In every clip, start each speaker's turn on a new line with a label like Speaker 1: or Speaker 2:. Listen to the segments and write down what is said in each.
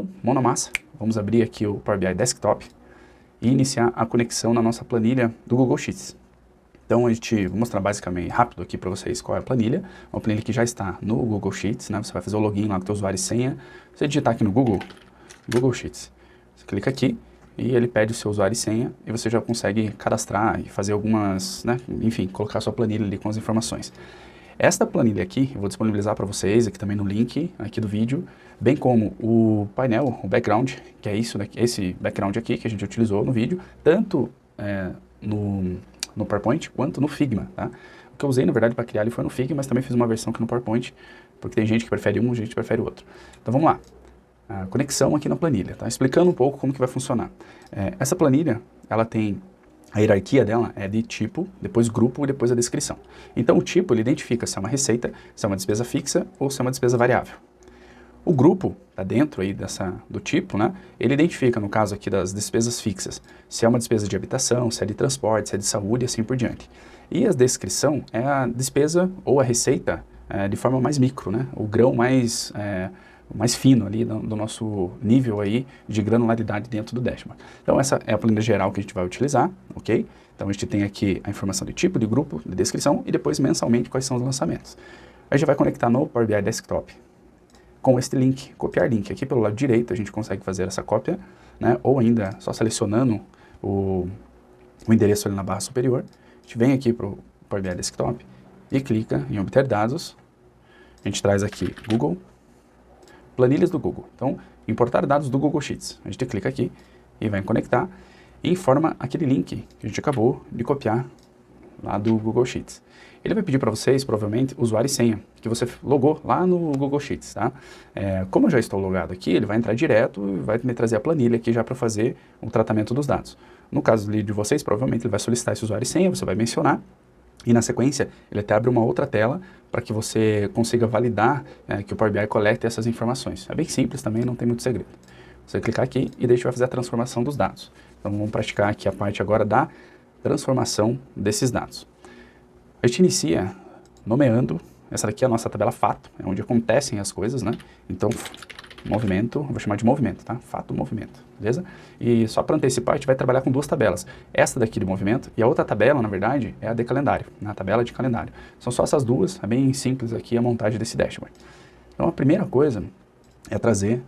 Speaker 1: Então, mão na massa, vamos abrir aqui o Power BI Desktop e iniciar a conexão na nossa planilha do Google Sheets. Então, vou mostrar basicamente rápido aqui para vocês qual é a planilha. Uma planilha que já está no Google Sheets, né? Você vai fazer o login lá com o teu usuário e senha. Você digitar aqui no Google Sheets. Você clica aqui e ele pede o seu usuário e senha e você já consegue cadastrar e fazer algumas, né? Enfim, colocar a sua planilha ali com as informações. Esta planilha aqui, eu vou disponibilizar para vocês aqui também no link aqui do vídeo, bem como o painel, o background, que é isso daqui, esse background aqui que a gente utilizou no vídeo, tanto no PowerPoint quanto no Figma, tá? O que eu usei, na verdade, para criar ele foi no Figma, mas também fiz uma versão aqui no PowerPoint, porque tem gente que prefere um, gente que prefere o outro. Então vamos lá. A conexão aqui na planilha, tá? Explicando um pouco como que vai funcionar. Essa planilha, ela tem a hierarquia dela é de tipo, depois grupo e depois a descrição. Então o tipo, ele identifica se é uma receita, se é uma despesa fixa ou se é uma despesa variável. O grupo, tá dentro aí do tipo, né? Ele identifica, no caso aqui das despesas fixas, se é uma despesa de habitação, se é de transporte, se é de saúde e assim por diante. E a descrição é a despesa ou a receita de forma mais micro, né? O grão mais fino ali do nosso nível aí de granularidade dentro do dashboard. Então essa é a planilha geral que a gente vai utilizar, ok? Então a gente tem aqui a informação de tipo, de grupo, de descrição e depois mensalmente quais são os lançamentos. A gente vai conectar no Power BI Desktop com este link, copiar link. Aqui pelo lado direito a gente consegue fazer essa cópia, né? Ou ainda só selecionando o endereço ali na barra superior. A gente vem aqui para o Power BI Desktop e clica em obter dados. A gente traz aqui Google, planilhas do Google. Então, importar dados do Google Sheets. A gente clica aqui e vai conectar e informa aquele link que a gente acabou de copiar lá do Google Sheets. Ele vai pedir para vocês, provavelmente, usuário e senha, que você logou lá no Google Sheets, tá? Como eu já estou logado aqui, ele vai entrar direto e vai me trazer a planilha aqui já para fazer o tratamento dos dados. No caso de vocês, provavelmente ele vai solicitar esse usuário e senha, você vai mencionar, e na sequência ele até abre uma outra tela para que você consiga validar que o Power BI coleta essas informações. É bem simples também, não tem muito segredo. Você vai clicar aqui e daí a gente vai fazer a transformação dos dados. Então vamos praticar aqui a parte agora da transformação desses dados. A gente inicia nomeando, essa daqui é a nossa tabela fato, é onde acontecem as coisas, né? Então, movimento, eu vou chamar de movimento, tá? Fato, movimento, beleza? E só para antecipar, a gente vai trabalhar com duas tabelas. Essa daqui de movimento e a outra tabela, na verdade, é a de calendário, né? A tabela de calendário. São só essas duas, é bem simples aqui a montagem desse dashboard. Então, a primeira coisa é trazer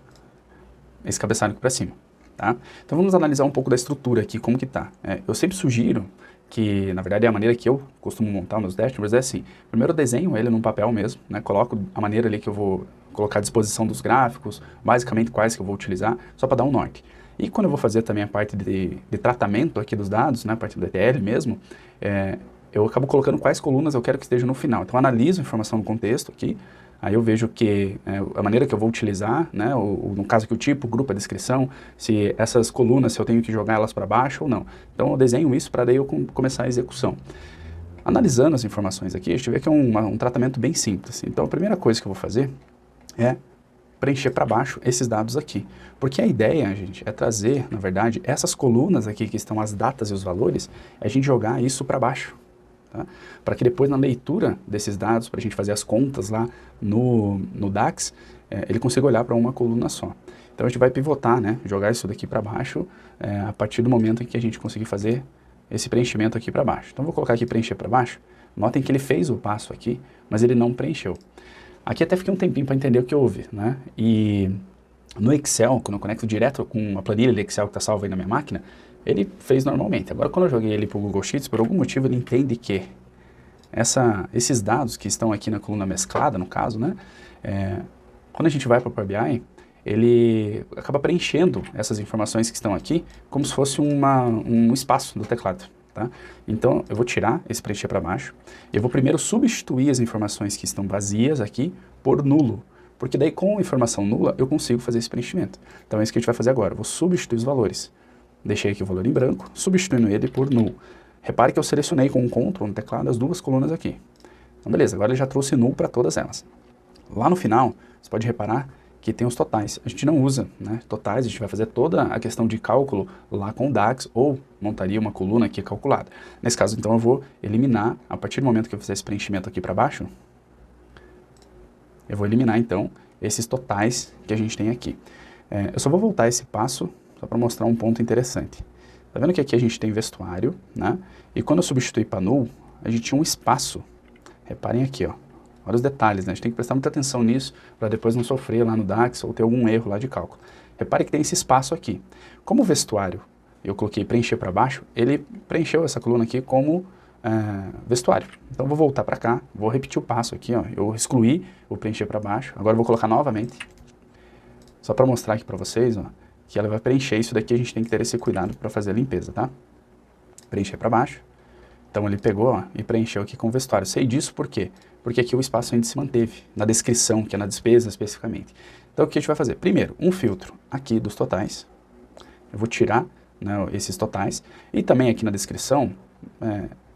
Speaker 1: esse cabeçalho aqui para cima, tá? Então, vamos analisar um pouco da estrutura aqui, como que tá. Eu sempre sugiro que, na verdade, a maneira que eu costumo montar meus dashboards é assim. Primeiro eu desenho ele num papel mesmo, né? Coloco a maneira ali que eu vou colocar à disposição dos gráficos, basicamente quais que eu vou utilizar, só para dar um norte. E quando eu vou fazer também a parte de tratamento aqui dos dados, né? A parte do ETL mesmo, eu acabo colocando quais colunas eu quero que estejam no final. Então, eu analiso a informação no contexto aqui, aí eu vejo que a maneira que eu vou utilizar, né, no caso aqui o tipo, o grupo, a descrição, se essas colunas, se eu tenho que jogar elas para baixo ou não. Então eu desenho isso para daí eu começar a execução. Analisando as informações aqui, a gente vê que é um tratamento bem simples. Então a primeira coisa que eu vou fazer é preencher para baixo esses dados aqui. Porque a ideia, gente, é trazer, na verdade, essas colunas aqui que estão as datas e os valores, é a gente jogar isso para baixo. Tá? Para que depois na leitura desses dados, para a gente fazer as contas lá no DAX, ele consiga olhar para uma coluna só. Então a gente vai pivotar, né? Jogar isso daqui para baixo a partir do momento em que a gente conseguir fazer esse preenchimento aqui para baixo. Então vou colocar aqui preencher para baixo. Notem que ele fez o passo aqui, mas ele não preencheu. Aqui até fiquei um tempinho para entender o que houve, né? E no Excel, quando eu conecto direto com uma planilha de Excel que está salva aí na minha máquina, ele fez normalmente. Agora, quando eu joguei ele para o Google Sheets, por algum motivo ele entende que esses dados que estão aqui na coluna mesclada, no caso, né? Quando a gente vai para o Power BI, ele acaba preenchendo essas informações que estão aqui como se fosse um espaço do teclado. Tá? Então, eu vou tirar esse preencher para baixo. Eu vou primeiro substituir as informações que estão vazias aqui por nulo. Porque daí, com informação nula, eu consigo fazer esse preenchimento. Então, é isso que a gente vai fazer agora. Eu vou substituir os valores. Deixei aqui o valor em branco, substituindo ele por null. Repare que eu selecionei com um Ctrl no teclado as duas colunas aqui. Então, beleza. Agora ele já trouxe null para todas elas. Lá no final, você pode reparar que tem os totais. A gente não usa, né, totais, a gente vai fazer toda a questão de cálculo lá com o DAX ou montaria uma coluna aqui calculada. Nesse caso, então, eu vou eliminar, a partir do momento que eu fizer esse preenchimento aqui para baixo, eu vou eliminar, então, esses totais que a gente tem aqui. Eu só vou voltar esse passo só para mostrar um ponto interessante. Tá vendo que aqui a gente tem vestuário, né? E quando eu substituí para null, a gente tinha um espaço. Reparem aqui, ó. Olha os detalhes, né? A gente tem que prestar muita atenção nisso para depois não sofrer lá no DAX ou ter algum erro lá de cálculo. Repare que tem esse espaço aqui. Como o vestuário eu coloquei preencher para baixo, ele preencheu essa coluna aqui como vestuário. Então vou voltar para cá, vou repetir o passo aqui, ó. Eu excluí o preencher para baixo, agora eu vou colocar novamente, só para mostrar aqui para vocês, ó, que ela vai preencher isso daqui, a gente tem que ter esse cuidado para fazer a limpeza, tá? Preencher para baixo. Então ele pegou, ó, e preencheu aqui com o vestuário. Sei disso por quê? Porque aqui o espaço ainda se manteve, na descrição, que é na despesa especificamente. Então o que a gente vai fazer? Primeiro, um filtro aqui dos totais. Eu vou tirar, né, esses totais. E também aqui na descrição,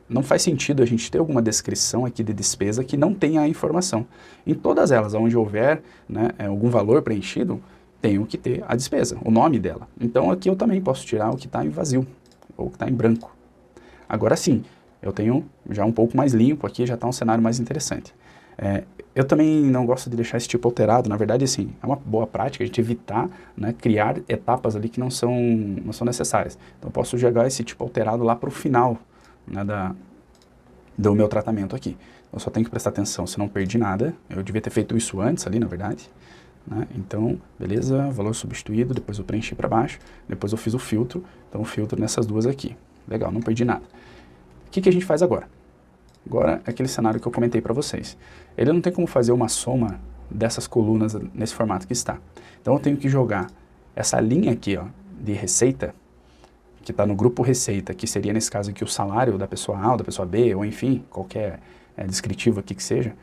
Speaker 1: não faz sentido a gente ter alguma descrição aqui de despesa que não tenha a informação. Em todas elas, onde houver, né, algum valor preenchido, tenho que ter a despesa, o nome dela. Então aqui eu também posso tirar o que está em vazio, ou o que está em branco. Agora sim, eu tenho já um pouco mais limpo aqui, já está um cenário mais interessante. Eu também não gosto de deixar esse tipo alterado, na verdade, assim, é uma boa prática a gente evitar, né, criar etapas ali que não são necessárias. Então eu posso jogar esse tipo alterado lá para o final, né, do meu tratamento aqui. Eu só tenho que prestar atenção se não perdi nada, eu devia ter feito isso antes ali, na verdade. Né? Então, beleza, valor substituído, depois eu preenchi para baixo, depois eu fiz o filtro, então o filtro nessas duas aqui. Legal, não perdi nada. O que a gente faz agora? Agora é aquele cenário que eu comentei para vocês. Ele não tem como fazer uma soma dessas colunas nesse formato que está. Então eu tenho que jogar essa linha aqui, ó, de receita, que está no grupo receita, que seria nesse caso aqui o salário da pessoa A ou da pessoa B, ou enfim, qualquer descritivo aqui que seja,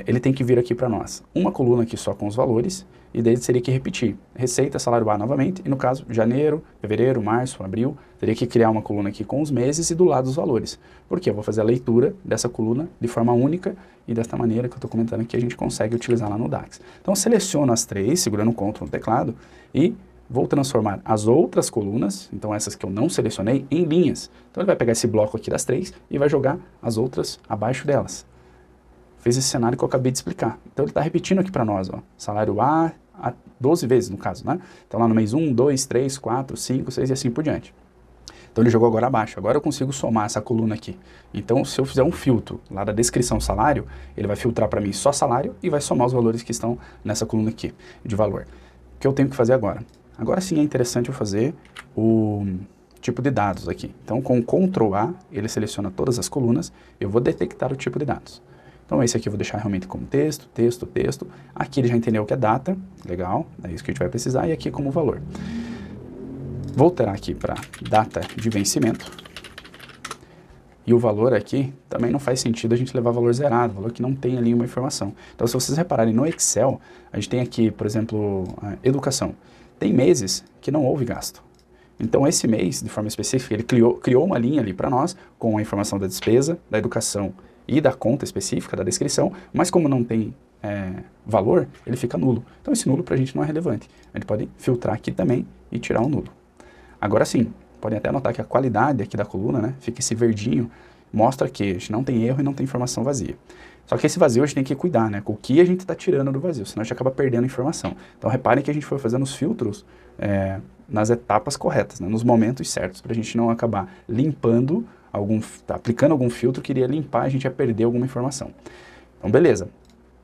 Speaker 1: ele tem que vir aqui para nós. Uma coluna aqui só com os valores, e daí teria que repetir. Receita, salário A novamente, e no caso, janeiro, fevereiro, março, abril, teria que criar uma coluna aqui com os meses e do lado os valores. Porque eu vou fazer a leitura dessa coluna de forma única, e desta maneira que eu estou comentando aqui, a gente consegue utilizar lá no DAX. Então eu seleciono as três, segurando o Ctrl no teclado, e vou transformar as outras colunas, então essas que eu não selecionei, em linhas. Então ele vai pegar esse bloco aqui das três, e vai jogar as outras abaixo delas. Fez esse cenário que eu acabei de explicar. Então ele está repetindo aqui para nós, ó, salário A 12 vezes no caso, né? Então lá no mês 1, 2, 3, 4, 5, 6 e assim por diante. Então ele jogou agora abaixo. Agora eu consigo somar essa coluna aqui. Então se eu fizer um filtro lá da descrição salário, ele vai filtrar para mim só salário e vai somar os valores que estão nessa coluna aqui de valor. O que eu tenho que fazer agora? Agora sim é interessante eu fazer o tipo de dados aqui. Então com o Ctrl A, ele seleciona todas as colunas, eu vou detectar o tipo de dados. Então esse aqui eu vou deixar realmente como texto, texto, texto. Aqui ele já entendeu o que é data, legal, é isso que a gente vai precisar, e aqui como valor. Vou alterar aqui para data de vencimento. E o valor aqui, também não faz sentido a gente levar valor zerado, valor que não tem ali uma informação. Então se vocês repararem no Excel, a gente tem aqui, por exemplo, a educação. Tem meses que não houve gasto. Então esse mês, de forma específica, ele criou uma linha ali para nós, com a informação da despesa, da educação e da conta específica, da descrição, mas como não tem valor, ele fica nulo. Então esse nulo para a gente não é relevante. A gente pode filtrar aqui também e tirar o nulo. Agora sim, podem até notar que a qualidade aqui da coluna, né, fica esse verdinho, mostra que a gente não tem erro e não tem informação vazia. Só que esse vazio a gente tem que cuidar, né, com o que a gente está tirando do vazio, senão a gente acaba perdendo informação. Então reparem que a gente foi fazendo os filtros nas etapas corretas, né, nos momentos certos, para a gente não acabar limpando, aplicando algum filtro que iria limpar, a gente ia perder alguma informação. Então beleza,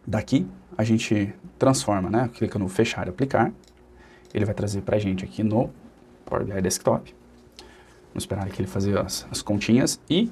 Speaker 1: daqui a gente transforma, né, clica no fechar e aplicar, ele vai trazer para a gente aqui no Power BI Desktop. Vamos esperar aqui ele fazer as continhas e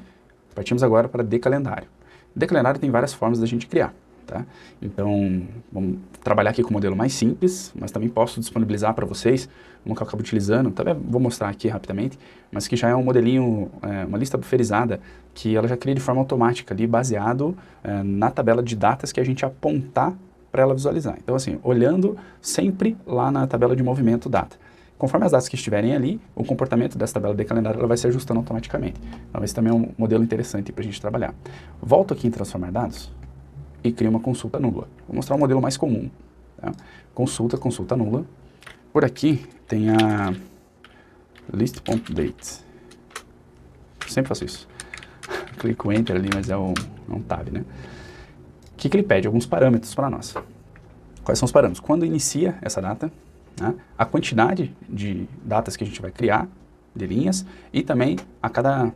Speaker 1: partimos agora para decalendário. Decalendário tem várias formas da gente criar, tá? Então, vamos trabalhar aqui com o modelo mais simples, mas também posso disponibilizar para vocês um que eu acabo utilizando, também vou mostrar aqui rapidamente, mas que já é um modelinho, uma lista buferizada, que ela já cria de forma automática ali, baseado na tabela de datas que a gente apontar para ela visualizar. Então assim, olhando sempre lá na tabela de movimento data. Conforme as datas que estiverem ali, o comportamento dessa tabela de calendário ela vai se ajustando automaticamente. Então esse também é um modelo interessante para a gente trabalhar. Volto aqui em transformar dados e crio uma consulta nula. Vou mostrar um modelo mais comum. Tá? Consulta nula. Por aqui tem a list.date. Sempre faço isso. Clico Enter ali, mas é um tab, né? O que ele pede? Alguns parâmetros para nós. Quais são os parâmetros? Quando inicia essa data, né? A quantidade de datas que a gente vai criar, de linhas, e também a cada,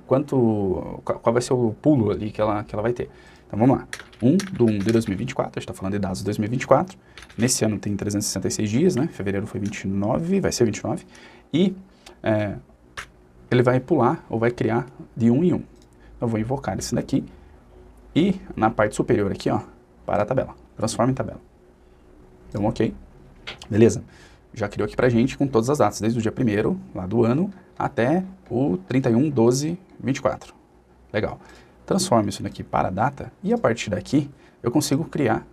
Speaker 1: qual vai ser o pulo ali que ela vai ter. Então vamos lá, 1/1 de 2024, a gente está falando de dados de 2024, nesse ano tem 366 dias, né? Fevereiro foi 29, vai ser 29, e ele vai pular, ou vai criar de 1 em 1. Eu vou invocar esse daqui, e na parte superior aqui, ó, para a tabela, transforma em tabela. Então, ok, beleza. Já criou aqui pra gente com todas as datas, desde o dia 1º lá do ano até o 31/12/24. Legal. Transforma isso daqui para a data e a partir daqui eu consigo criar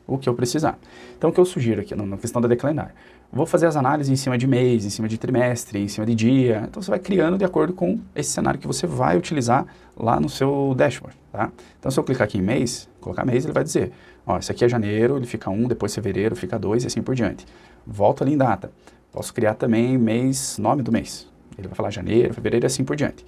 Speaker 1: o que eu precisar. Então o que eu sugiro aqui na questão da declinar, vou fazer as análises em cima de mês, em cima de trimestre, em cima de dia. Então você vai criando de acordo com esse cenário que você vai utilizar lá no seu dashboard, tá? Então se eu clicar aqui em mês, colocar mês, ele vai dizer, ó, esse aqui é janeiro, ele fica 1, depois fevereiro, fica 2 e assim por diante. Volto ali em data. Posso criar também mês, nome do mês. Ele vai falar janeiro, fevereiro e assim por diante.